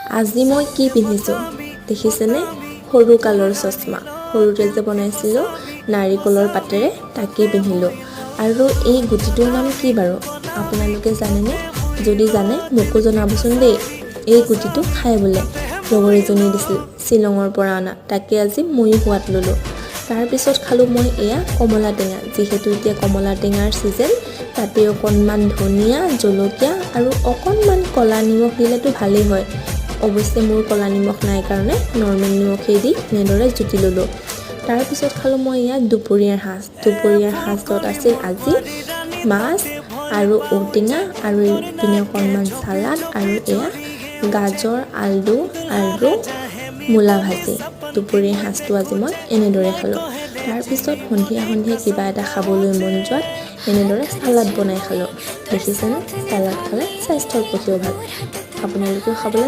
আজি মই কি পিন্ধিছোঁ দেখিছেনে? সৰু কালৰ চশমা। সৰুতে যে বনাইছিলোঁ নাৰিকলৰ পাতেৰে তাকেই পিন্ধিলোঁ। আৰু এই গুটিটোৰ নাম কি বাৰু আপোনালোকে জানেনে? যদি জানে মোকো জনাবচোন দেই। এই গুটিটো খাই বোলে লগৰ এজনীয়ে দিছিল শ্বিলঙৰ পৰা অনা, তাকে আজি ময়ো সোৱাদ ল'লোঁ। তাৰপিছত খালোঁ মই এয়া কমলা টেঙা। যিহেতু এতিয়া কমলা টেঙাৰ ছিজন, তাতে অকণমান ধনিয়া, জলকীয়া আৰু অকণমান ক'লা নিমখ দিলেতো ভালেই হয়। অৱশ্যে মোৰ ক'লা নিমখ নাই কাৰণে নৰ্মেল নিমখেই দি এনেদৰে জুতি ল'লোঁ। তাৰপিছত খালোঁ মই ইয়াত দুপৰীয়াৰ সাজ। দুপৰীয়াৰ সাজত আছিল আজি মাছ আৰু ঔটেঙা আৰু ইপিনে অকণমান চালাড আৰু এয়া গাজৰ, আলু আৰু মূলা ভাজি। দুপৰীয়াৰ সাজটো আজি মই এনেদৰে খালোঁ। তাৰপিছত সন্ধিয়া কিবা এটা খাবলৈ মন যোৱাত এনেদৰে চালাড বনাই খালোঁ। দেখিছেনে? চালাড খালে স্বাস্থ্যৰ পক্ষেও ভাল। আপোনালোকেও খাবলৈ